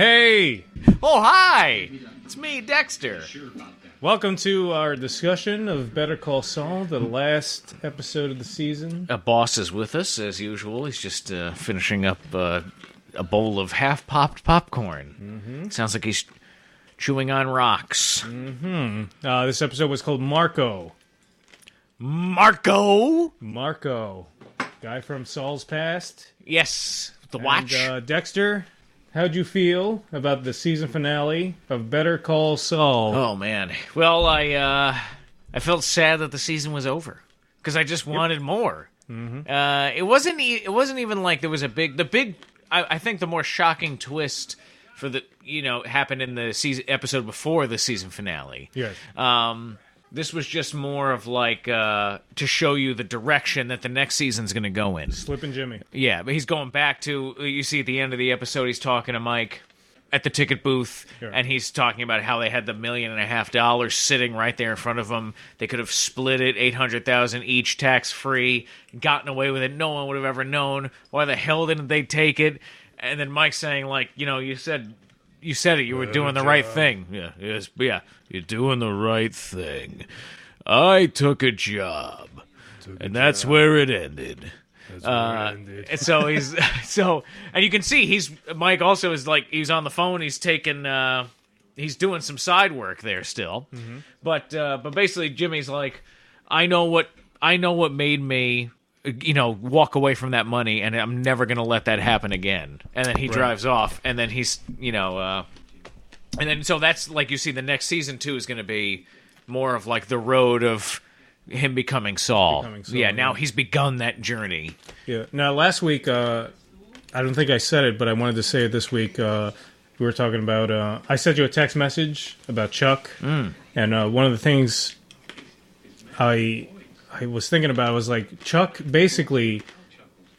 Hey! Oh, hi! It's me, Dexter. Welcome to our discussion of Better Call Saul, the last episode of the season. A boss is with us, as usual. He's just finishing up a bowl of half-popped popcorn. Mm-hmm. Sounds like he's chewing on rocks. Mm-hmm. This episode was called Marco. Marco? Marco. Guy from Saul's past. Yes, the watch. Dexter, how'd you feel about the season finale of Better Call Saul? Oh, man. Well, I felt sad that the season was over, because I just wanted more. Mm-hmm. It wasn't even like there was I think the more shocking twist for happened in the episode before the season finale. Yes. This was just more of like to show you the direction that the next season's going to go in. Slippin' Jimmy. Yeah, but he's going back to, you see at the end of the episode, he's talking to Mike at the ticket booth, and he's talking about how they had the $1.5 million sitting right there in front of them. They could have split it, $800,000 each, tax-free, gotten away with it. No one would have ever known. Why the hell didn't they take it? And then Mike saying, like, you said it. You were doing the right thing. Yeah. You're doing the right thing. I took a job, and that's where it ended. And so and you can see Mike also is like, he's on the phone. He's taking, he's doing some side work there still. Mm-hmm. But basically Jimmy's like, I know what made me, walk away from that money, and I'm never going to let that happen again. And then he drives off, and then he's, and then so that's like, you see the next season 2 is going to be more of like the road of him becoming Saul. Yeah, now he's begun that journey. Yeah. Now, last week, I don't think I said it, but I wanted to say it this week. We were talking about, I sent you a text message about Chuck, and one of the things I was thinking about was like, Chuck basically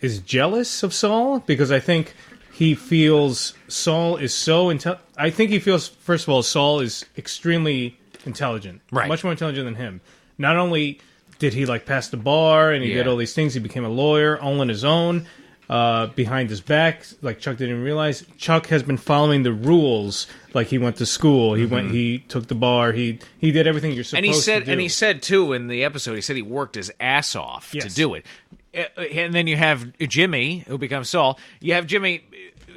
is jealous of Saul because I think he feels Saul is so I think he feels, first of all, Saul is extremely intelligent, right? Much more intelligent than him. Not only did he like pass the bar and he did all these things, he became a lawyer all on his own, behind his back. Like Chuck didn't even realize. Chuck has been following the rules. Like he went to school, he took the bar, he did everything you're supposed to do. And he said too in the episode, he said he worked his ass off to do it. And then you have Jimmy, who becomes Saul. You have Jimmy,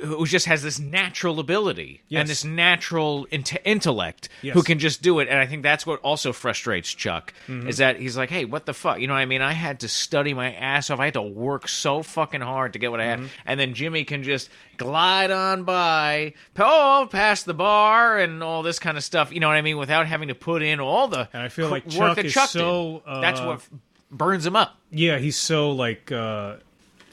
who just has this natural ability and this natural intellect, who can just do it. And I think that's what also frustrates Chuck, is that he's like, hey, what the fuck? You know what I mean? I had to study my ass off. I had to work so fucking hard to get what I had. And then Jimmy can just glide on by, past the bar and all this kind of stuff, you know what I mean? Without having to put in all the and I feel like work Chuck that is Chuck so... did. That's what burns him up. Yeah, he's so like...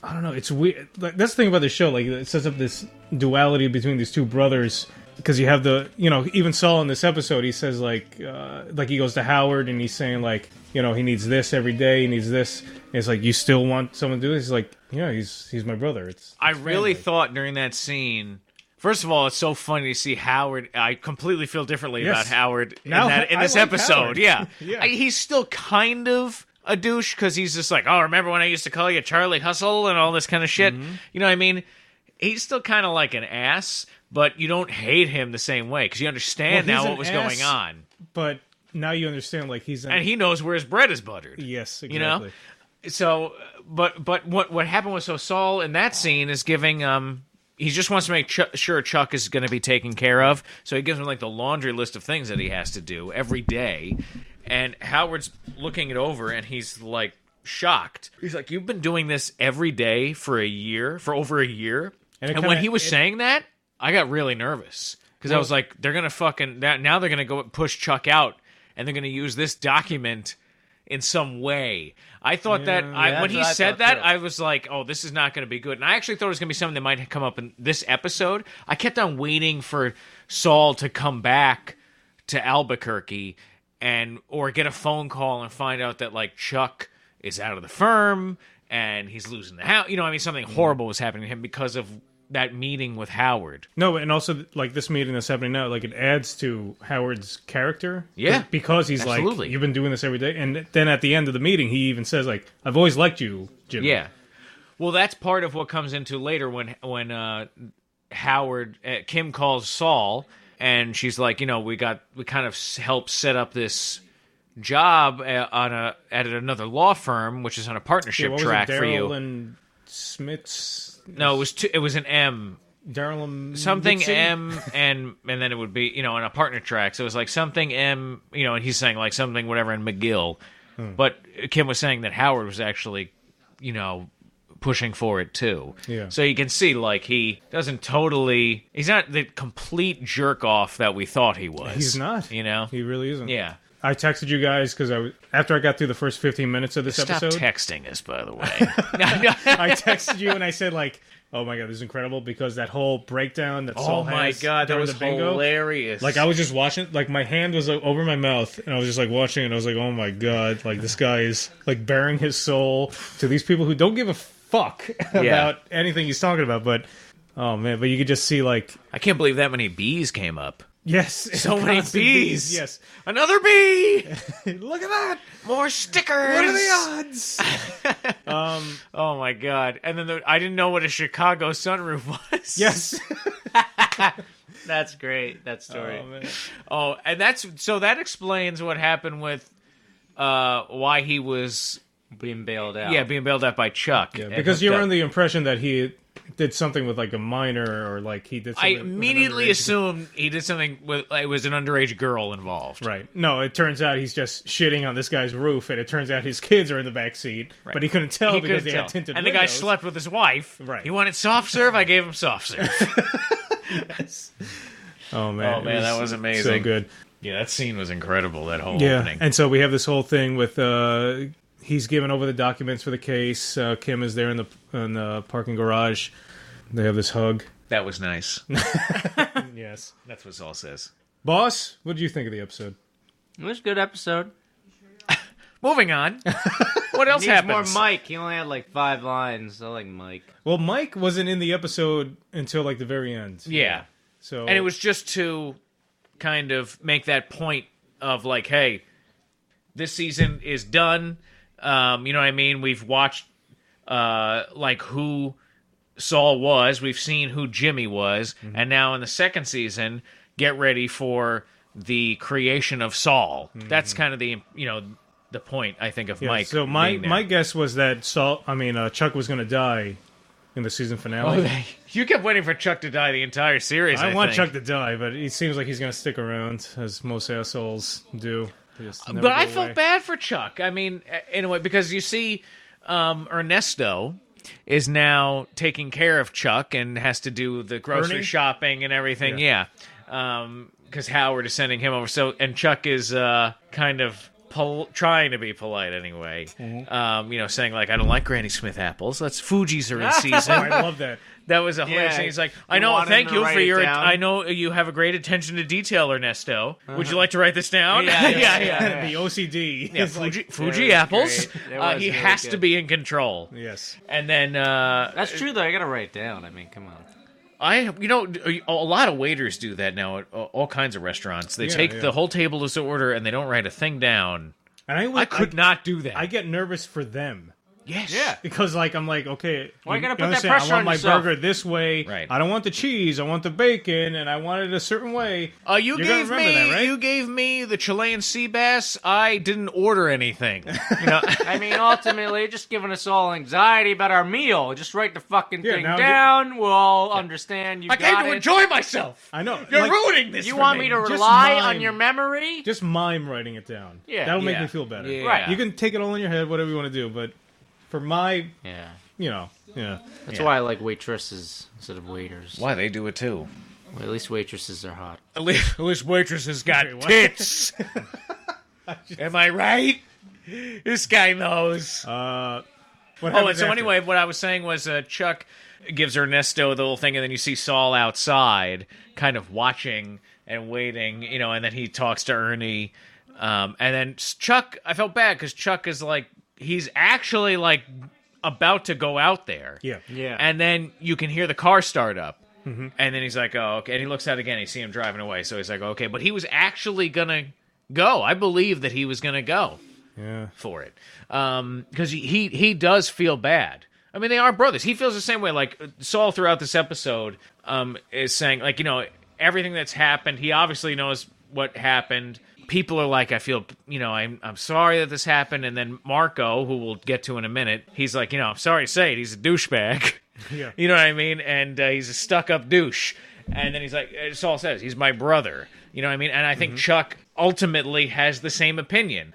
I don't know. It's weird. Like, that's the thing about the show. Like, it sets up this duality between these two brothers. Because you have even Saul in this episode, he says, like he goes to Howard and he's saying, like, he needs this every day, he needs this. And it's like, you still want someone to do this? He's like, yeah, he's my brother. It's I really thought during that scene, first of all, it's so funny to see Howard. I completely feel differently about Howard in this episode. Howard. Yeah. He's still kind of a douche, because he's just like, oh, remember when I used to call you Charlie Hustle and all this kind of shit? You know what I mean? He's still kind of like an ass, but you don't hate him the same way, because you understand now what was going on. But now you understand, like, and he knows where his bread is buttered. Yes, exactly. So, but what happened was, so Saul in that scene is giving, he just wants to make sure Chuck is going to be taken care of, so he gives him, like, the laundry list of things that he has to do every day. And Howard's looking it over, and he's, like, shocked. He's like, you've been doing this every day for over a year? And when he was saying that, I got really nervous. Because I was like, they're going to now they're going to go push Chuck out, and they're going to use this document in some way. I thought when he said that, I was like, oh, this is not going to be good. And I actually thought it was going to be something that might come up in this episode. I kept on waiting for Saul to come back to Albuquerque or get a phone call and find out that, like, Chuck is out of the firm and he's losing the house. You know what I mean? Something horrible was happening to him because of that meeting with Howard. No, and also, like, this meeting that's happening now, like, it adds to Howard's character. Yeah. Because he's like, you've been doing this every day. And then at the end of the meeting, he even says, like, I've always liked you, Jimmy. Yeah. Well, that's part of what comes into later when Kim calls Saul, and she's like, we kind of helped set up this job at another law firm, which is on a partnership track for you. Daryl and Smith's. No, it was an M. Daryl and something Mitzi? M, and then it would be on a partner track. So it was like something M, and he's saying like something whatever in McGill, but Kim was saying that Howard was actually, pushing for it too. Yeah. So you can see like he's not the complete jerk off that we thought he was. He's not. He really isn't. Yeah. I texted you guys because after I got through the first 15 minutes of this episode. Stop texting us, by the way. I texted you and I said like, oh my god, this is incredible because that whole breakdown that Saul has. Oh my god, that was hilarious. Like I was just watching, like my hand was like, over my mouth and I was just like watching it and I was like, oh my god, like this guy is like bearing his soul to these people who don't give a fuck about anything he's talking about. But oh man, but you could just see like, I can't believe that many bees came up. Yes, so many bees. Yes, another bee. Look at that. More stickers. What are the odds? Oh my god! And then I didn't know what a Chicago sunroof was. Yes, that's great. That story. Oh, man. Oh, and that explains what happened with why he was being bailed out. Yeah, being bailed out by Chuck. Yeah, because you're under the impression that he did something with like a minor or like he did something. I immediately assumed he did something with it was an underage girl involved. Right. No, it turns out he's just shitting on this guy's roof, and it turns out his kids are in the back seat, right. But he couldn't tell because they had tinted and windows. The guy slept with his wife. Right. He wanted soft serve. I gave him soft serve. Yes. Oh man, that was amazing. So good. Yeah, that scene was incredible. That whole opening. And so we have this whole thing with he's giving over the documents for the case. Kim is there in the parking garage. They have this hug. That was nice. Yes. That's what Saul says. Boss, what did you think of the episode? It was a good episode. Moving on. What else happens? More Mike. He only had like 5 lines. I like Mike. Well, Mike wasn't in the episode until like the very end. Yeah. So and it was just to kind of make that point of like, hey, this season is done. You know what I mean? We've watched like who Saul was. We've seen who Jimmy was. Mm-hmm. And now in the second season, get ready for the creation of Saul. Mm-hmm. That's kind of the point, I think, of Mike. So my guess was that Chuck was going to die in the season finale. You kept waiting for Chuck to die the entire series. I want Chuck to die, but it seems like he's going to stick around, as most assholes do. But I felt bad for Chuck. I mean, in a way, because you see Ernesto is now taking care of Chuck and has to do the grocery shopping and everything. Yeah. Because Howard is sending him over. So, and Chuck is kind of trying to be polite anyway. Mm-hmm. Saying like, I don't like Granny Smith apples. Fuji's are in season. I love that. That was a hilarious thing. He's like, I know, thank you for your. I know you have a great attention to detail, Ernesto. Would you like to write this down? Yeah. The OCD. Yeah, Fuji apples. He has to be in control. Yes. And then that's true though. I gotta write it down. I mean, come on. A lot of waiters do that now at all kinds of restaurants. They take the whole table as order and they don't write a thing down. And I could not do that. I get nervous for them. Yes. Yeah. Because I'm like, okay, why you gotta put that pressure on yourself? I want my burger this way. Right. I don't want the cheese. I want the bacon, and I want it a certain way. You gave me the Chilean sea bass. I didn't order anything. I mean, ultimately, just giving us all anxiety about our meal. Just write the fucking thing down. We'll all understand. I came to enjoy myself. I know. You're ruining this. You want me to rely on your memory? Just mime writing it down. Yeah. That'll make me feel better. Yeah. Right. You can take it all in your head, whatever you want to do, but for my, That's why I like waitresses instead of waiters. Why they do it too? Well, at least waitresses are hot. At least waitresses got tits. Am I right? This guy knows. What anyway, what I was saying was Chuck gives Ernesto the little thing, and then you see Saul outside, kind of watching and waiting, and then he talks to Ernie, and then Chuck. I felt bad because Chuck is like. He's actually like about to go out there. Yeah. And then you can hear the car start up. Mm-hmm. And then he's like, oh, okay. And he looks out again. You see him driving away. So he's like, okay. But he was actually going to go. I believe that he was going to go for it. Because he does feel bad I mean, they are brothers. He feels the same way. Like, Saul throughout this episode is saying, like, you know, everything that's happened, he obviously knows what happened. People are like, I feel, you know, I'm sorry that this happened. And then Marco, who we'll get to in a minute, he's like, you know, I'm sorry to say it, he's a douchebag. Yeah. You know what I mean? And he's a stuck-up douche. And then he's like, Saul says, he's my brother. You know what I mean? And I think Chuck ultimately has the same opinion.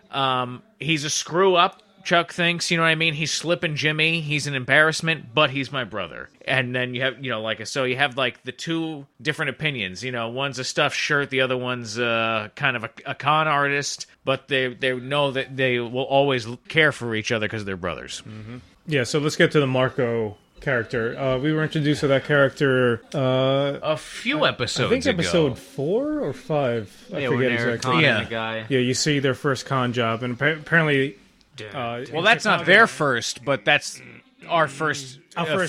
He's a screw-up, Chuck thinks, you know what I mean? He's slipping Jimmy. He's an embarrassment, but he's my brother. And then you have, you know, like, so you have, like, the two different opinions. You know, one's a stuffed shirt, the other one's kind of a con artist, but they know that they will always care for each other because they're brothers. Mm-hmm. Yeah, so let's get to the Marco character. We were introduced to that character a few episodes I think ago. episode 4 or 5. I forget exactly. Yeah. The guy. Yeah, you see their first con job, and apparently... well, that's not their first, but that's our first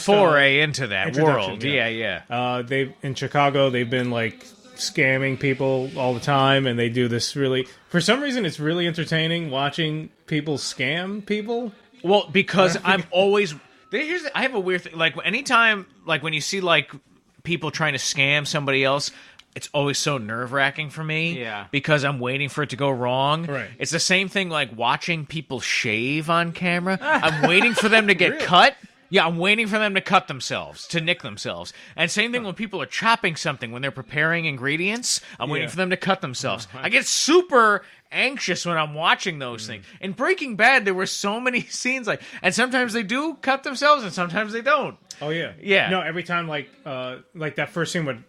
foray into that world. Yeah. They in Chicago, they've been like scamming people all the time, and they do this really. For some reason, it's really entertaining watching people scam people. Well, because I'm always I have a weird thing. Like anytime, like when you see like people trying to scam somebody else. It's always so nerve-wracking for me because I'm waiting for it to go wrong. Right. It's the same thing like watching people shave on camera. I'm waiting for them to get cut. Yeah, I'm waiting for them to cut themselves, to nick themselves. And same thing when people are chopping something, when they're preparing ingredients, I'm waiting for them to cut themselves. I get super anxious when I'm watching those things. In Breaking Bad, there were so many scenes like, and sometimes they do cut themselves and sometimes they don't. Oh yeah, yeah. No, every time like that first scene when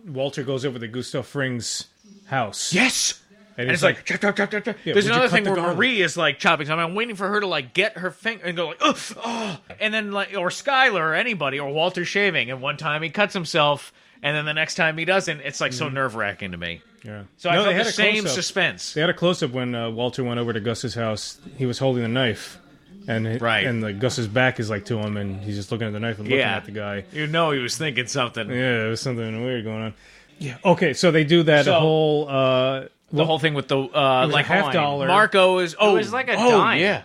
Walter goes over to Gustav Fring's house. Yes. And it's like, chop, chop, chop, chop, chop. Yeah, There's another thing where garlic? Marie is like chopping something. I'm waiting for her to like get her finger and go like, oh, and then like, or Skylar or anybody, or Walter shaving. And one time he cuts himself, and then the next time he doesn't. It's like so nerve wracking to me. Yeah. So I felt the same suspense. They had a close up when Walter went over to Gus's house. He was holding the knife. And Gus's back is like to him, and he's just looking at the knife and looking at the guy. You know he was thinking something. Yeah, there was something weird going on. Yeah. Okay, so they do that whole... the whole thing with the like $50. Marco is... Oh, it was like a dime. Yeah.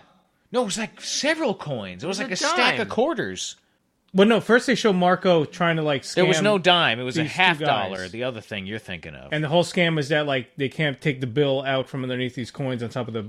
No, it was like several coins. It was like a stack of quarters. Well, no, first they show Marco trying to like scam... There was no dime. It was a these two $50, the other thing you're thinking of. And the whole scam is that like they can't take the bill out from underneath these coins on top of the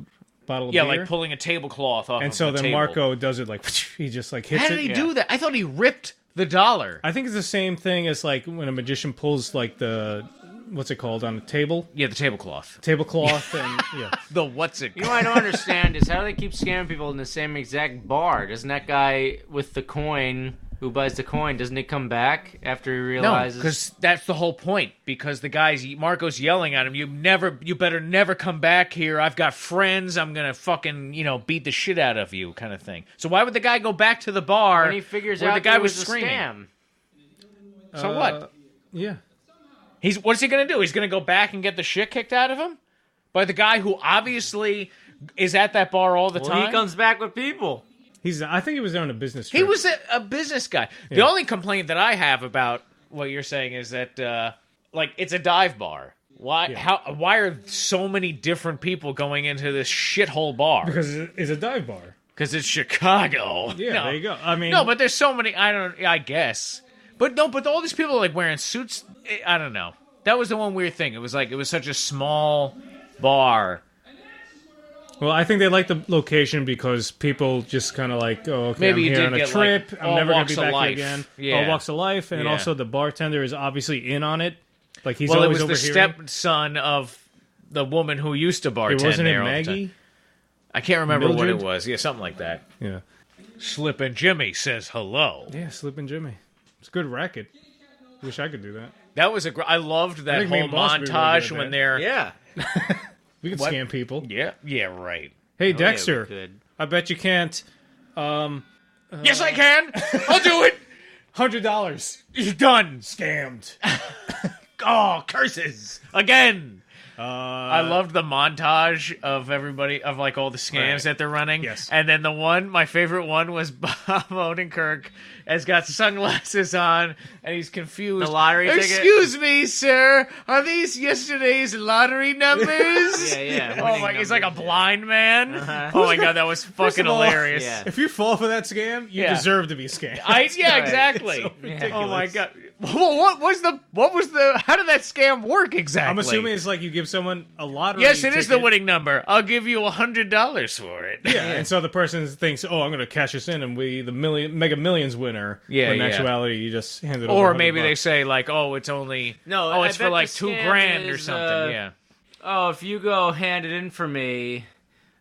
bottle of beer. Yeah, like pulling a tablecloth off and of so the then table. Marco does it like... He just like hits it. How did he do that? I thought he ripped the dollar. I think it's the same thing as like when a magician pulls like the... What's it called on a table? Yeah, the tablecloth. Tablecloth and yeah. The what's it? You know what I don't understand is how do they keep scamming people in the same exact bar? Doesn't that guy with the coin who buys the coin, doesn't he come back after he realizes? No, because that's the whole point. Because the guys, Marco's yelling at him, you better never come back here. I've got friends. I'm gonna fucking beat the shit out of you, kind of thing. So why would the guy go back to the bar when he figures where out the guy there was a screaming? Scam? So what? Yeah. What's he going to do? He's going to go back and get the shit kicked out of him? By the guy who obviously is at that bar all the time? He comes back with people. I think he was there on a business trip. He was a business guy. Yeah. The only complaint that I have about what you're saying is that, it's a dive bar. Why? Yeah. Why are so many different people going into this shithole bar? Because it's a dive bar. Because it's Chicago. Yeah, there you go. I mean, no, but there's so many. I guess. But no, but all these people are like wearing suits. I don't know. That was the one weird thing. It was such a small bar. Well, I think they like the location because people just kind of like, oh, okay, maybe I'm here on a trip. I'm never going to be back here again. Yeah. All walks of life. And also the bartender is obviously in on it. Like he's always always it was the stepson of the woman who used to bartend. Wasn't there it Maggie? I can't remember Mildred? what it was. Yeah, something like that. Yeah. Slippin' Jimmy says hello. Yeah, Slippin' Jimmy. It's a good racket. Wish I could do that. That was I loved that whole montage when they're... Yeah. We could scam people. Yeah, right. Hey, Dexter. Yeah, I bet you can't. Yes, I can. I'll do it. $100. You're done. Scammed. Oh, curses. Again. I loved the montage of everybody, of like all the scams that they're running. Yes. And then my favorite one was Bob Odenkirk has got sunglasses on and he's confused. The lottery ticket? Excuse me, sir. Are these yesterday's lottery numbers? Yeah. Oh my, he's like a blind man. Oh my God, that was fucking all, hilarious. Yeah. If you fall for that scam, you deserve to be scammed. Exactly. So ridiculous. Oh my God. Well, what was the how did that scam work exactly? I'm assuming it's like you give someone a lottery Yes, it is the ticket. winning number. I'll give you $100 for it. Yeah, and so the person thinks, "Oh, I'm going to cash this in and be the Mega Millions winner." Yeah, but in yeah. actuality, you just hand it over. Or $100 maybe they bucks. say like, "Oh, it's only No, it's I for bet like the scam $2,000 or is, something." Yeah. Oh, if you go hand it in for me,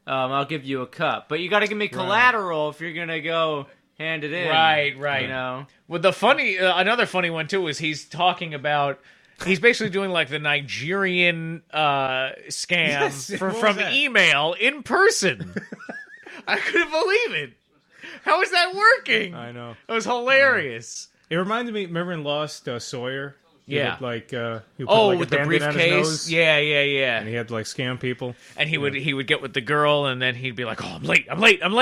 I'll give you a cup. But you got to give me collateral if you're gonna go hand it in. Right. You know. Well, the funny, another funny one too is he's talking about. He's basically doing like the Nigerian scam Yes, what was from that? email in person. I couldn't believe it. How is that working? I know. It was hilarious. It reminded me. Remember in Lost, Sawyer? He Yeah. would, like he would put, Oh, like, a with the Band-Aid on his briefcase. nose, Yeah. and he had to like scam people. And he would get with the girl, and then he'd be like, "Oh, I'm late, and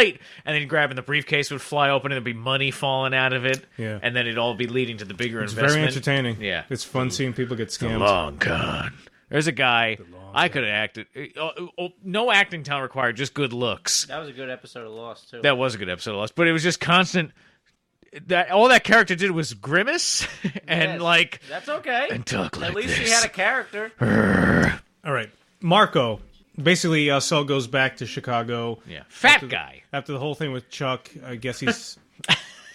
then he'd grab, and the briefcase would fly open, and there'd be money falling out of it. Yeah. And then it'd all be leading to the bigger It's investment. very entertaining. Yeah. It's fun seeing people get scammed. Long con. There's a guy I could have acted. No acting talent required, just good looks. That was a good episode of Lost too. That was a good episode of Lost, but it was just constant. That all that character did was grimace and Yes. like That's okay. and talk like At least this. he had a character. All right, Marco. Basically, Saul goes back to Chicago. Yeah, fat guy. After the whole thing with Chuck, I guess he's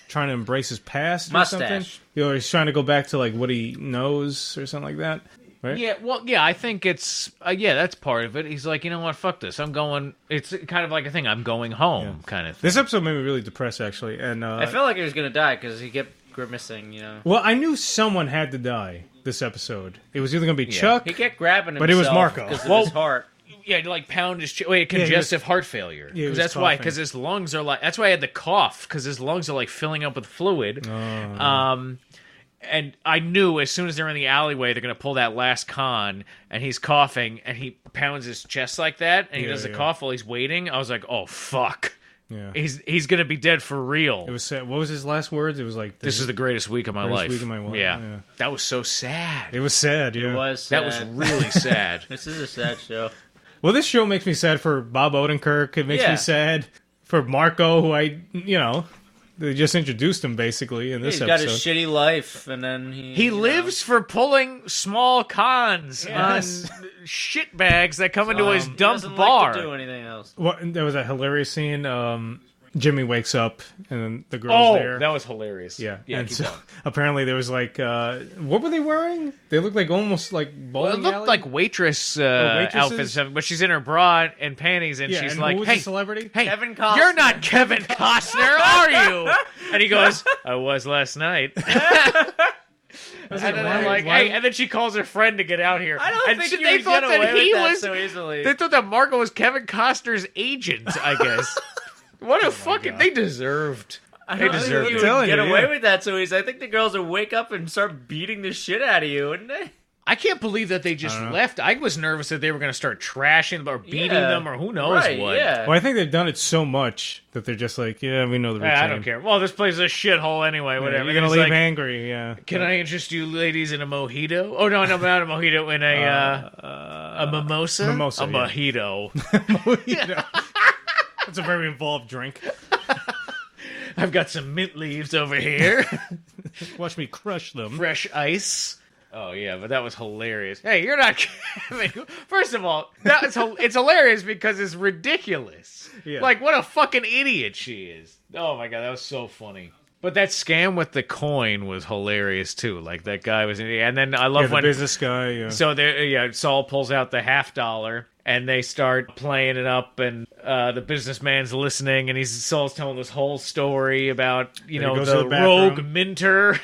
trying to embrace his past or something. Mustache. He's trying to go back to like what he knows or something like that. Right? Yeah, well, yeah, I think it's that's part of it. He's like, you know what, fuck this. I'm going. It's kind of like a thing. I'm going home, kind of thing. This episode made me really depressed, actually. And I felt like he was gonna die because he kept grimacing. You know. well, I knew someone had to die this episode. It was either going to be Chuck. He kept grabbing himself. But it was Marco. because of Well, his heart. Yeah, like pound his congestive heart failure. he was That's why, coughing. because his lungs are like. That's why I had the cough, because his lungs are like filling up with fluid. And I knew as soon as they're in the alleyway, they're going to pull that last con, and he's coughing, and he pounds his chest like that, and he does the cough while he's waiting. I was like, oh, fuck. Yeah. He's going to be dead for real. It was sad. What was his last words? It was like, This is the greatest week of my life. week of my life, Yeah. yeah. That was so sad. It was sad, yeah. It was. That was sad. really sad. This is a sad show. Well, this show makes me sad for Bob Odenkirk. It makes Yeah. me sad for Marco, who they just introduced him basically in this He's got episode. his shitty life, and then He lives for pulling small cons on shit bags that come into his dump bar. Like to do anything else. Well, there was a hilarious scene. Jimmy wakes up and then the girl's there. That was hilarious. Yeah, yeah. and keep so going. apparently there was like, what were they wearing? They looked like almost like Well, it bowling looked alley? like waitress waitresses? outfits, but she's in her bra and panties, and Yeah, she's and like, who was "Hey, the celebrity? hey, Kevin Costner. you're not Kevin Costner, are you?" And he goes, "I was last night." And then they're like, why- "Hey," and then she calls her friend to get out here. I don't and think you they would thought get that away he with that was. so easily. They thought that Marco was Kevin Costner's agent. I guess. What a fucking! They deserved. I They don't think deserve you it. would Telling get you, away yeah. with that so easy. I think the girls would wake up and start beating the shit out of you, wouldn't they? I can't believe that they just left. I was nervous that they were going to start trashing them or beating Yeah. them or who knows Right, what. yeah. Well, I think they've done it so much that they're just like, yeah, we know the routine. I don't care. Well, this place is a shithole anyway. Whatever. You're gonna It's leave like, angry, yeah. Can I interest you ladies in a mojito? Oh no, not a mojito. In a mimosa. Mimosa, A yeah. mojito. It's a very involved drink. I've got some mint leaves over here. Watch me crush them. Fresh ice. Oh yeah, but that was hilarious. Hey, you're not Kevin. First of all, it's hilarious because it's ridiculous. Yeah. Like what a fucking idiot she is. Oh my god, that was so funny. But that scam with the coin was hilarious too. Like that guy was, and then I love Yeah, the when business guy. Yeah. so there, Saul pulls out the $50 and they start playing it up, and the businessman's listening, and Saul's telling this whole story about he goes to the the bathroom. rogue minter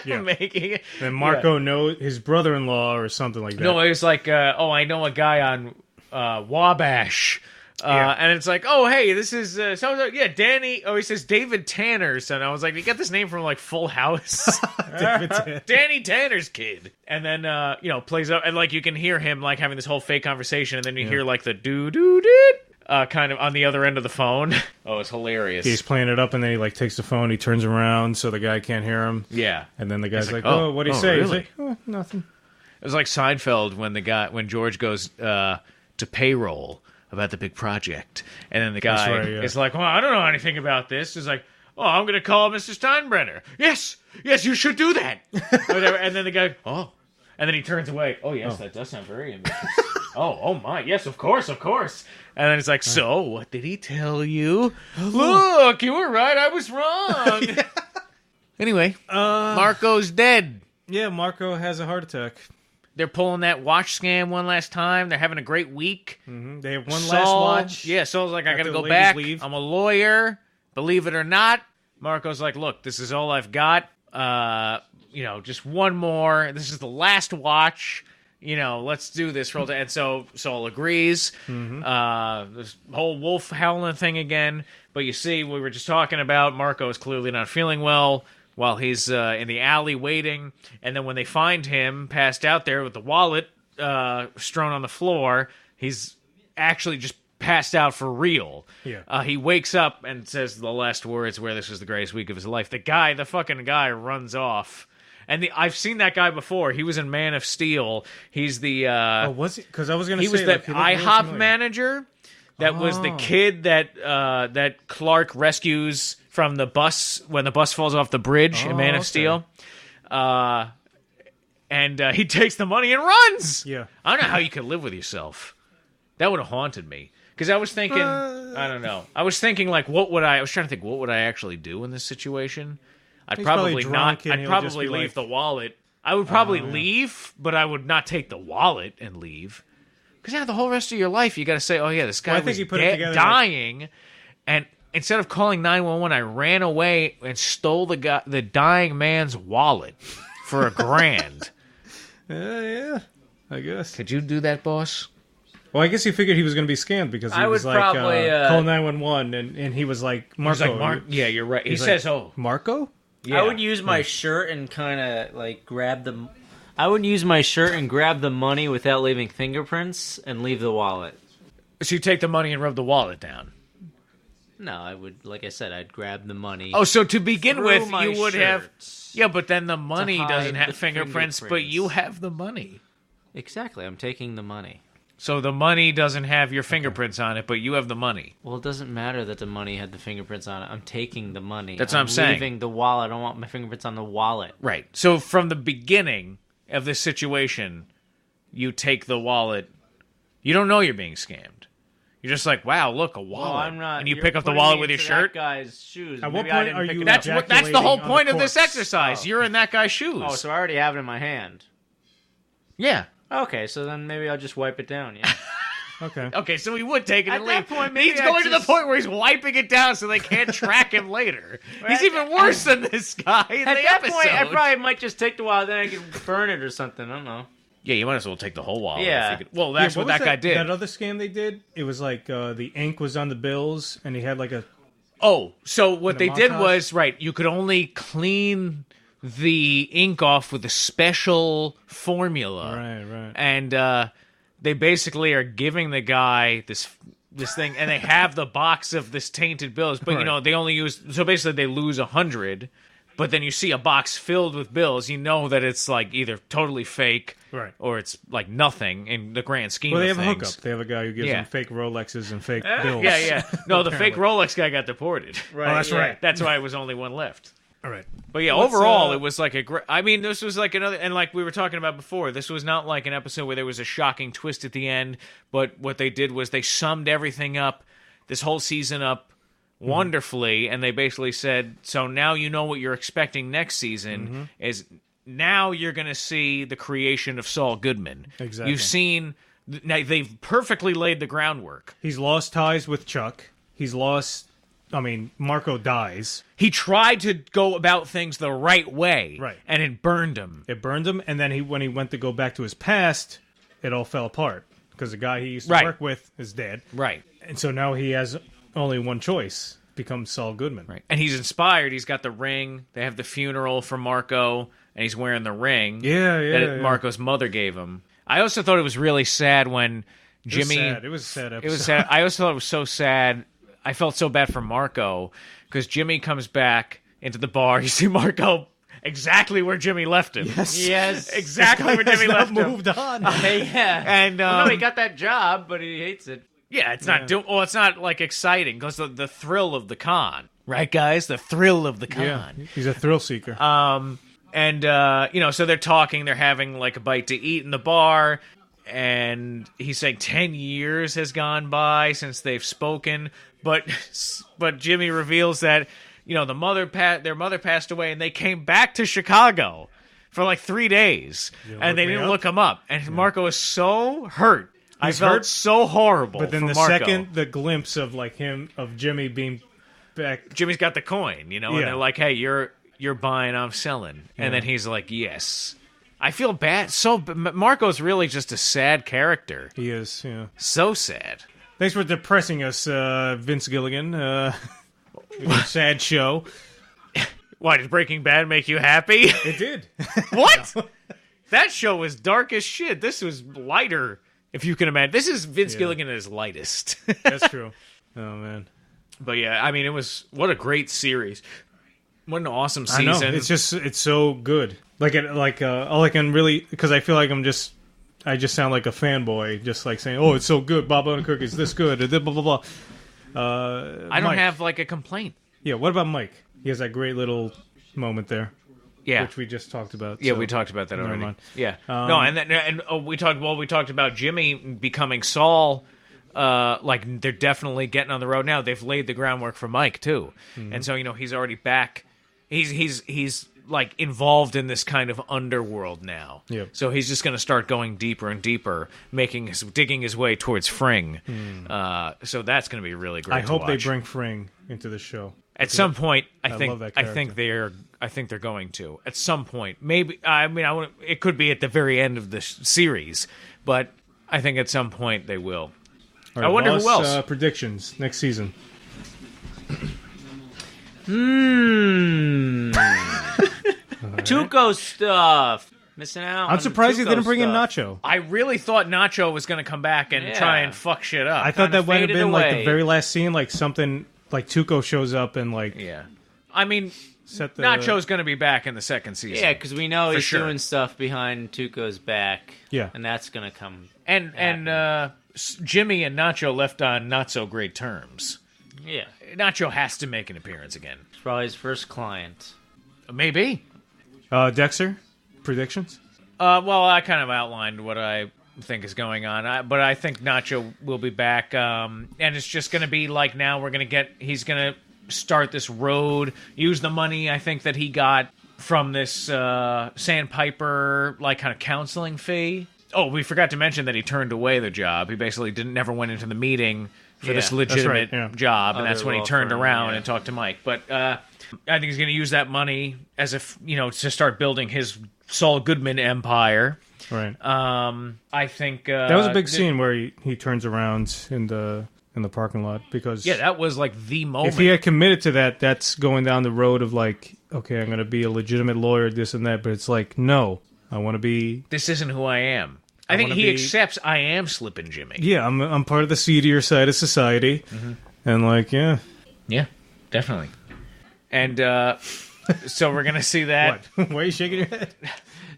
Yeah. making it. Then Marco knows his brother-in-law or something like that. No, it was like, I know a guy on Wabash. And it's like, oh, hey, this is so yeah, Danny. Oh, he says David Tanner's son. I was like, you got this name from like Full House. David Tanner. Danny Tanner's kid. And then plays up, and like you can hear him like having this whole fake conversation, and then you hear like the doo kind of on the other end of the phone. Oh, it's hilarious. He's playing it up, and then he like takes the phone. He turns around so the guy can't hear him. Yeah. And then the guy's like, oh, what do you say? Really? He's like, oh, nothing. It was like Seinfeld when George goes to payroll about the big project, and then the guy is like, well, I don't know anything about this. He's like, oh, I'm going to call Mr. Steinbrenner. Yes, you should do that. Whatever. And then the guy, oh. And then he turns away. Oh, yes, that does sound very ambitious. Oh my, yes, of course. And then it's like, so, what did he tell you? Look, you were right, I was wrong. Anyway, Marco's dead. Yeah, Marco has a heart attack. They're pulling that watch scam one last time. They're having a great week. Mm-hmm. They have one last watch. Yeah, Saul's like, I got to go back. Leave. I'm a lawyer. Believe it or not. Marco's like, look, this is all I've got. Just one more. This is the last watch. Let's do this. And so Saul agrees. Mm-hmm. This whole wolf howling thing again. But you see, we were just talking about Marco is clearly not feeling well while he's in the alley waiting. And then when they find him passed out there with the wallet strewn on the floor, he's actually just passed out for real. Yeah. He wakes up and says the last words where this was the greatest week of his life. The fucking guy runs off. And I've seen that guy before. He was in Man of Steel. He's the... was he? Because I was going to say... He was that IHOP manager that was the kid that Clark rescues from the bus when the bus falls off the bridge in Man of Steel. And he takes the money and runs. Yeah. I don't know how you could live with yourself. That would have haunted me. Because I was thinking... I don't know. I was thinking, like, what would I actually do in this situation? I'd probably not. I'd probably leave the wallet. I would probably leave, but I would not take the wallet and leave. Because the whole rest of your life, you got to say, "Oh yeah, this guy was dying," and instead of calling 911, I ran away and stole the dying man's wallet for $1,000. Yeah, I guess. Could you do that, boss? Well, I guess he figured he was going to be scammed because he was like, call 911, and he was like, Marco. Yeah, you're right. He says, Marco? Yeah. I would use my shirt and kind of like grab the... I would use my shirt and grab the money without leaving fingerprints and leave the wallet. So you take the money and rub the wallet down? No, I would, like I said, I'd grab the money. Oh, so to begin with, you would have... Yeah, but then the money doesn't have fingerprints, but you have the money. Exactly, I'm taking the money. So the money doesn't have your fingerprints on it, but you have the money. Well, it doesn't matter that the money had the fingerprints on it. I'm taking the money. That's what I'm saying. I'm leaving the wallet. I don't want my fingerprints on the wallet. Right. So from the beginning of this situation, you take the wallet. You don't know you're being scammed. You're just like, wow, look, a wallet. Well, I'm not. And you pick up the wallet with your shirt. That guy's shoes. At what point are you? That's the whole point of this exercise. You're in that guy's shoes. Oh, so I already have it in my hand. Yeah. Okay, so then maybe I'll just wipe it down. Yeah. Okay, so he would take it and leave. At that point, he's going to the point where he's wiping it down so they can't track him later. He's even worse than this guy in the episode. Point, I probably might just take the wallet, then I can burn it or something. I don't know. Yeah, you might as well take the whole wallet. Yeah. Well, that's what that guy did. That other scam they did, it was like the ink was on the bills, and he had like a... Oh, so what they did was, you could only clean the ink off with a special formula. Right. And they basically are giving the guy this thing, and they have the box of this tainted bills, but they only use... So basically they lose 100, but then you see a box filled with bills, you know that it's like either totally fake or it's like nothing in the grand scheme of things. Well, they have a hookup. They have a guy who gives them fake Rolexes and fake bills. Yeah. No, the fake Rolex guy got deported. Right. Oh, that's right. That's why it was only one left. All right. But yeah, overall, it was like a great... I mean, this was like another... And like we were talking about before, this was not like an episode where there was a shocking twist at the end, but what they did was they summed everything up, this whole season up, wonderfully, and they basically said, so now you know what you're expecting next season is now you're going to see the creation of Saul Goodman. Exactly. You've seen... Now, they've perfectly laid the groundwork. He's lost ties with Chuck. He's lost... I mean, Marco dies. He tried to go about things the right way, and it burned him. It burned him, and then when he went to go back to his past, it all fell apart. because the guy he used to work with is dead. Right. And so now he has only one choice: become Saul Goodman. Right. And he's inspired. He's got the ring. They have the funeral for Marco, and he's wearing the ring. Yeah. Marco's mother gave him. I also thought it was really sad when Jimmy. It was a sad episode. It was sad. I also thought it was so sad. I felt so bad for Marco because Jimmy comes back into the bar. You see Marco exactly where Jimmy left him. Yes. Exactly where Jimmy left him. Moved on. Yeah. And no, he got that job, but he hates it. yeah, it's not it's not like exciting because the thrill of the con, right, guys? The thrill of the con. Yeah, he's a thrill seeker. And so they're talking. They're having like a bite to eat in the bar. And he's saying 10 years has gone by since they've spoken, but Jimmy reveals that their mother passed away, and they came back to Chicago for like 3 days, and they didn't look him up. And Marco is so hurt. I felt so horrible. But then for the Marco. second the glimpse of Jimmy being back, Jimmy's got the coin, and they're like, "Hey, you're buying, I'm selling," and then he's like, "Yes." I feel bad. So Marco's really just a sad character. He is, yeah. So sad. Thanks for depressing us, Vince Gilligan. With a sad show. Why, did Breaking Bad make you happy? It did. What? That show was dark as shit. This was lighter, if you can imagine. This is Vince Gilligan at his lightest. That's true. Oh, man. But yeah, I mean, what a great series. What an awesome season. I know. It's so good. All I can really, because I feel like I just sound like a fanboy, just like saying, "Oh, it's so good. Bob Odenkirk is this good." Blah blah blah. I don't have like a complaint. Yeah. What about Mike? He has that great little moment there. Yeah, which we just talked about. Yeah, so. we talked about that already. Mind. Yeah. We talked about Jimmy becoming Saul. They're definitely getting on the road now. They've laid the groundwork for Mike too, and so he's already back. He's like involved in this kind of underworld now. Yep. So he's just going to start going deeper and deeper, digging his way towards Fring. So that's going to be really great. I hope watch. they bring Fring into the show. At some point, I think they're going to. At some point, maybe. I mean, it could be at the very end of the series, but I think at some point they will. Right, I wonder who else. Predictions next season. Tuco stuff. Missing out. I'm surprised Tuco he didn't bring in stuff. Nacho. I really thought Nacho was going to come back and try and fuck shit up. I thought that might have faded been like away. the very last scene, like something like Tuco shows up and like I mean, set the Nacho's going to be back in the second season. Yeah, because we know For he's sure. doing stuff behind Tuco's back. Yeah. And that's going to come. And Jimmy and Nacho left on not so great terms. Yeah. Nacho has to make an appearance again. It's probably his first client. Maybe. Dexter predictions. Well, I kind of outlined what I think is going on, but I think Nacho will be back, and it's just going to be like now he's going to start this road, use the money I think that he got from this Sandpiper like kind of counseling fee. Oh, we forgot to mention that he turned away the job. He basically never went into the meeting for this legitimate job, and that's when he turned around and talked to Mike. But I think he's going to use that money as if to start building his Saul Goodman empire. Right. I think that was a big scene where he turns around in the parking lot because that was like the moment. If he had committed to that, that's going down the road of like, okay, I'm going to be a legitimate lawyer, this and that. But it's like, no, I want to be. This isn't who I am. I think he accepts I am Slippin' Jimmy. Yeah, I'm part of the seedier side of society, and like, yeah, definitely. And so we're gonna see that. What? Why are you shaking your head?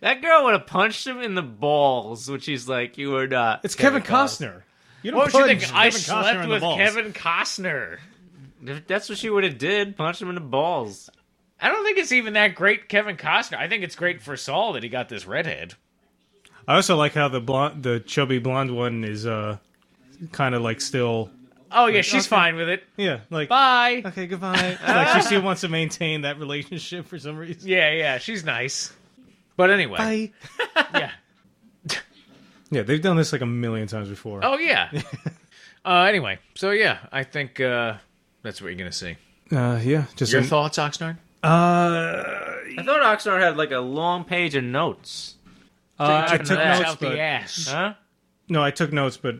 That girl would have punched him in the balls, which he's like, you are not. It's Kevin Costner. You don't What would you think? punch I Kevin Costner slept in the with balls. Kevin Costner. That's what she would have did. Punch him in the balls. I don't think it's even that great, Kevin Costner. I think it's great for Saul that he got this redhead. I also like how the chubby blonde one is kind of like still. Oh yeah, she's fine with it. Yeah, like Bye. Okay, goodbye. Like she still wants to maintain that relationship for some reason. Yeah, she's nice. But anyway, Bye. yeah. Yeah, they've done this like a million times before. Oh yeah. Anyway, so yeah, I think that's what you're gonna see. Yeah, just Your thoughts, Oxnard? I thought Oxnard had like a long page of notes. I took notes, out but the ass. Huh? No, I took notes, but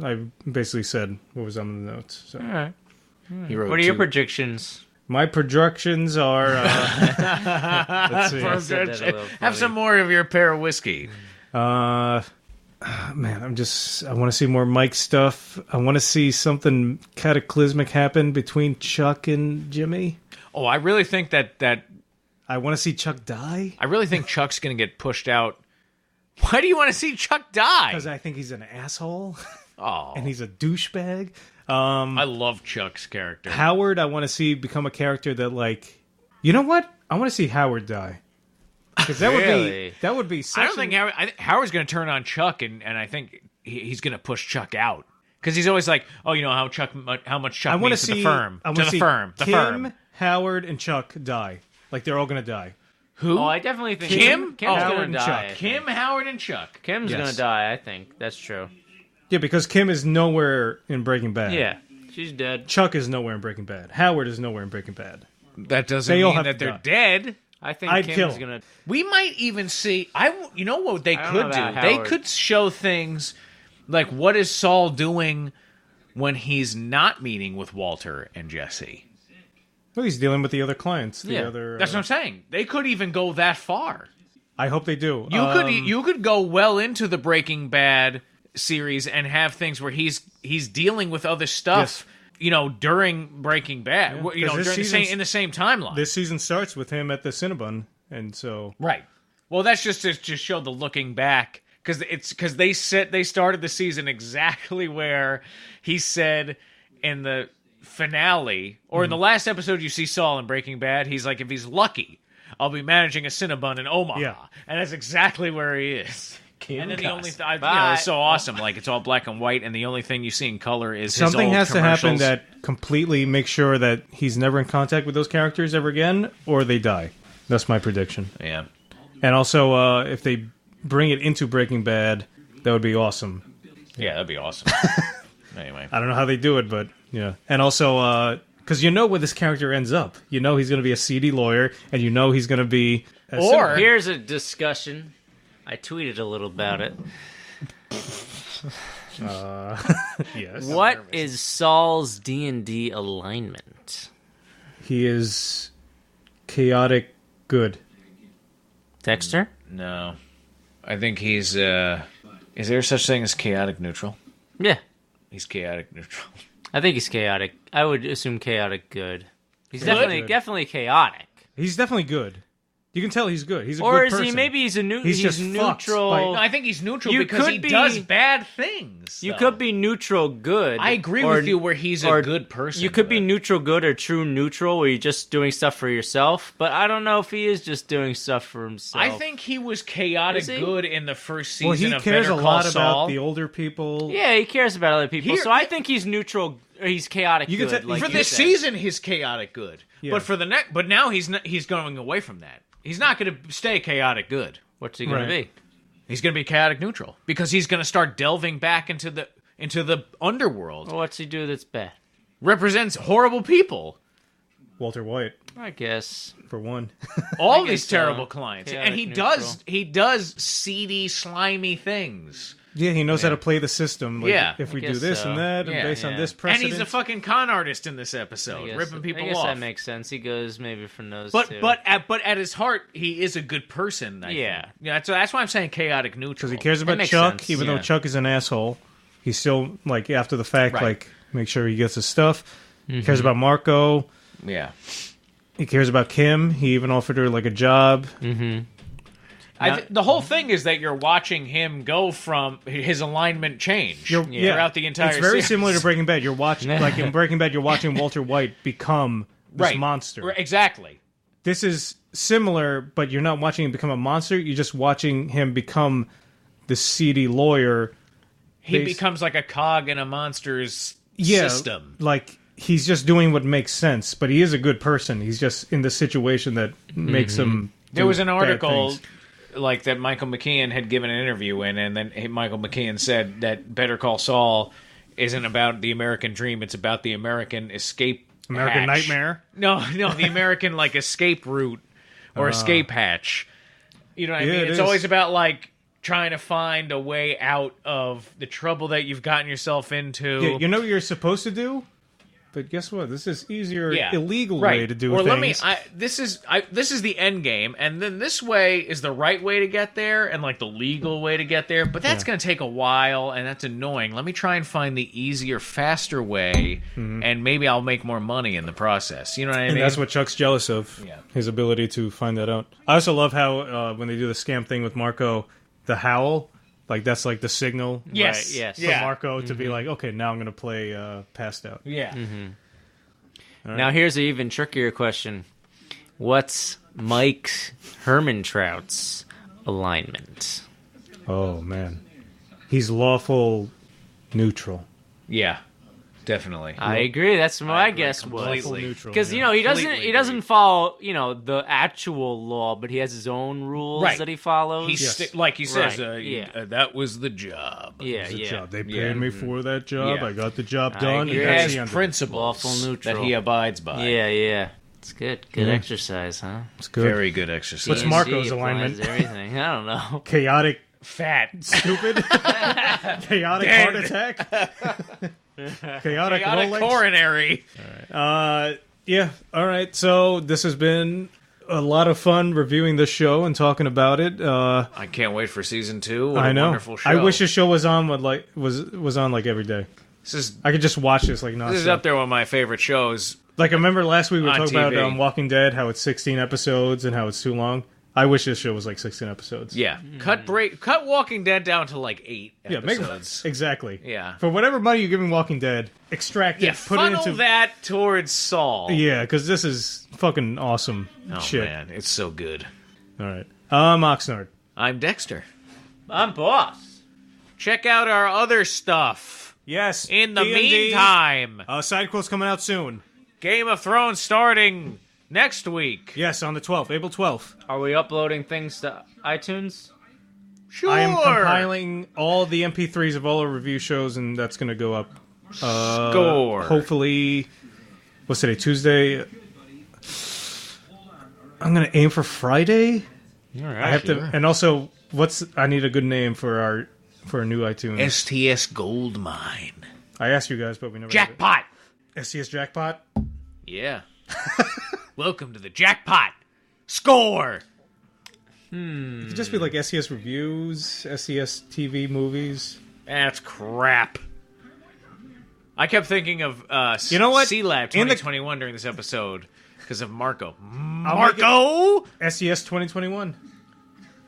I basically said what was on the notes. So. All right. He wrote What are your projections? My projections are. Let's see. Have some more of your pear whiskey. Man, I want to see more Mike stuff. I want to see something cataclysmic happen between Chuck and Jimmy. Oh, I really think that I want to see Chuck die. I really think Chuck's going to get pushed out. Why do you want to see Chuck die? Because I think he's an asshole. Oh, And he's a douchebag. I love Chuck's character. Howard, I want to see become a character that, like, you know what? I want to see Howard die. Because that would be. Such I don't think Howard's going to turn on Chuck, and I think he's going to push Chuck out because he's always like, oh, you know how much Chuck means to the firm, the firm. Howard, and Chuck die. Like they're all going to die. Who? Oh, I definitely think Kim? Kim's Howard, gonna and die. Chuck. Kim, Howard, and Chuck. Kim's Yes. gonna die. I think that's true. Yeah, because Kim is nowhere in Breaking Bad. Yeah, she's dead. Chuck is nowhere in Breaking Bad. Howard is nowhere in Breaking Bad. That doesn't They all mean have that to they're die. dead. I think I'd Kim's kill him. gonna. We might even see. You know what they I don't could know do? about They Howard. could show things like what is Saul doing when he's not meeting with Walter and Jesse. Well, he's dealing with the other clients. Yeah, That's what I'm saying. They could even go that far. I hope they do. You could go well into the Breaking Bad series and have things where he's dealing with other stuff. Yes. You know, during Breaking Bad. Yeah, You know, 'cause this in the same timeline. This season starts with him at the Cinnabon, and so Right. Well, that's just to show the looking back because they started the season exactly where he said in the finale or in the last episode you see Saul in Breaking Bad. He's like, if he's lucky, I'll be managing a Cinnabon in Omaha, Yeah. and that's exactly where he is. And then the only Bye. it's so awesome. Like it's all black and white, and the only thing you see in color is something his old has to happen commercials. that completely makes sure that he's never in contact with those characters ever again, or they die. That's my prediction. Yeah. And also, if they bring it into Breaking Bad, that would be awesome. Yeah, that'd be awesome. Anyway. I don't know how they do it, but yeah. And also, because you know where this character ends up. You know he's going to be a seedy lawyer, and you know he's going to be... Or- Here's a discussion. I tweeted a little about it. Yes. What is Saul's D&D alignment? He is chaotic good. Dexter? No. I think he's is there such thing as chaotic neutral? Yeah. He's chaotic neutral. I think he's chaotic. I would assume chaotic good. He's Good? definitely chaotic. He's definitely good. You can tell he's good. He's a Or good is person. he maybe he's He's just fucked neutral? by- No, I think he's neutral You because he could be- does bad things. You though. could be neutral good. I agree or- with you where he's a or good person. You could be but- neutral good or true neutral where you're just doing stuff for yourself. But I don't know if he is just doing stuff for himself. I think he was chaotic Is he? good in the first season Well, he of cares Better a Call lot Saul. about the older people. Yeah, he cares about other people. Here- so I think he's neutral. He's chaotic You can good. tell- like For you this said. season, he's chaotic good. Yeah. But for the next, but now he's going away from that. He's not going to stay chaotic good. What's he going Right. to be? He's going to be chaotic neutral because he's going to start delving back into the underworld. Well, what's he do that's bad? Represents horrible people. Walter White, I guess. for one. All guess these so. terrible clients, Chaotic and neutral. he does seedy, slimy things. Yeah, he knows how to play the system. Like, Yeah, if we I do guess this so. and that, and Yeah, based on yeah. this And precedent. he's a fucking con artist in this I episode, guess- ripping people I guess off. that makes sense. He goes maybe from those But two. but at his heart, he is a good person. I Yeah. think. Yeah. So that's why I'm saying chaotic neutral. Because he cares about makes Chuck, sense, even though yeah. Chuck is an asshole. He's still, like, after the fact, Right. like, make sure he gets his stuff. He cares about Marco. Yeah. He cares about Kim. He even offered her, like, a job. The whole thing is that you're watching him go from his alignment change throughout the entire. It's very series. similar to Breaking Bad. You're watching, like, in Breaking Bad, you're watching Walter White become this Right. monster. Right, exactly. This is similar, but you're not watching him become a monster. You're just watching him become the seedy lawyer. He Bas- becomes like a cog in a monster's Yeah, system. like, he's just doing what makes sense, but he is a good person. He's just in the situation that makes him do There was an bad article things. like that Michael McKean had given an interview in, and then Michael McKean said that Better Call Saul isn't about the American dream; it's about the American escape, American hatch. Nightmare. No, the American like escape route or escape hatch. You know what I Yeah, mean? it It's is. always about like trying to find a way out of the trouble that you've gotten yourself into. Yeah, you know what you're supposed to do? But guess what? This is easier, illegal right. way to do or things. This is the end game, and then this way is the right way to get there, and like the legal way to get there. But that's going to take a while, and that's annoying. Let me try and find the easier, faster way, and maybe I'll make more money in the process. You know what I mean? And that's what Chuck's jealous of, his ability to find that out. I also love how when they do the scam thing with Marco, the howl, like that's like the signal for Marco to be like, okay, now I'm going to play passed out. Yeah. Right. Now here's an even trickier question. What's Mike Hermantraut's alignment? Oh, man. He's lawful neutral. Yeah. Definitely. I agree. That's my guess was. Because he doesn't follow the actual law, but he has his own rules that he follows. Like he says, that was the job. Job. They paid me for that job. I got the job done. He has principles that he abides by. Yeah. It's good. Good exercise, huh? It's good. Very good exercise. What's Marco's alignment? Everything. I don't know. Chaotic, fat, stupid, chaotic heart attack. Chaotic Rolex. Coronary. All right. So this has been a lot of fun reviewing this show and talking about it. I can't wait for season 2. What I a know. Wonderful show. I wish this show was on was on like every day. I could just watch this like nonstop. This is up there with my favorite shows. Like I remember last week we were talking TV. about Walking Dead, how it's 16 episodes and how it's too long. I wish this show was like 16 episodes. Yeah. Cut Walking Dead down to like 8 episodes. Exactly. Yeah. For whatever money you're giving Walking Dead, extract it, put it into... funnel that towards Saul. Yeah, because this is fucking awesome shit. Oh, man. It's so good. All right. I'm Oxnard. I'm Dexter. I'm Boss. Check out our other stuff. Yes. In the D&D. meantime... side quotes coming out soon. Game of Thrones starting... next week. Yes, on the 12th, April 12th. Are we uploading things to iTunes? Sure. I am compiling all the MP3s of all our review shows, and that's going to go up. Score. Hopefully, what's today? Tuesday. I'm going to aim for Friday. All right. I have to, and also, I need a good name for our new iTunes. STS Goldmine. I asked you guys, but we never. Jackpot. STS Jackpot. Yeah. Welcome to the jackpot. Score. It could just be like SES Reviews, SES TV Movies. That's crap. I kept thinking of you know what? C-Lab 2021 during this episode because of Marco. Marco? SES 2021.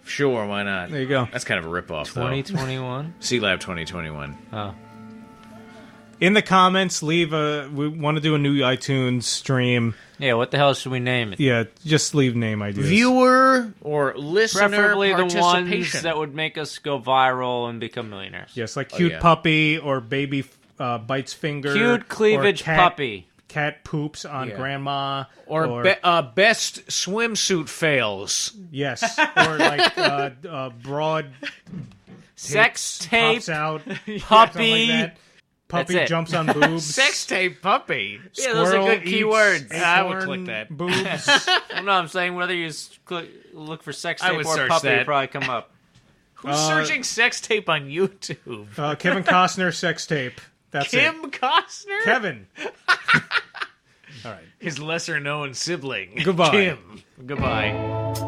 Sure, why not? There you go. That's kind of a ripoff, 2021? C-Lab 2021. Oh. In the comments, we want to do a new iTunes stream. Yeah, what the hell should we name it? Yeah, just leave name ideas. Viewer or listener Preferably the participation. ones that would make us go viral and become millionaires. Yes, like cute puppy or baby bites finger. Cute cleavage puppy. Cat poops on grandma. Or best swimsuit fails. Yes, or like broad sex tape pops out. puppy. Like that. Puppy jumps on boobs. Sex tape puppy. Yeah, those are good keywords. I would click that. Boobs. Well, no, I'm saying whether you look for sex tape or puppy, it'll probably come up. Who's searching sex tape on YouTube? Kevin Costner sex tape. That's Kim Costner? Kevin. All right. His lesser known sibling. Goodbye. Kim. Goodbye.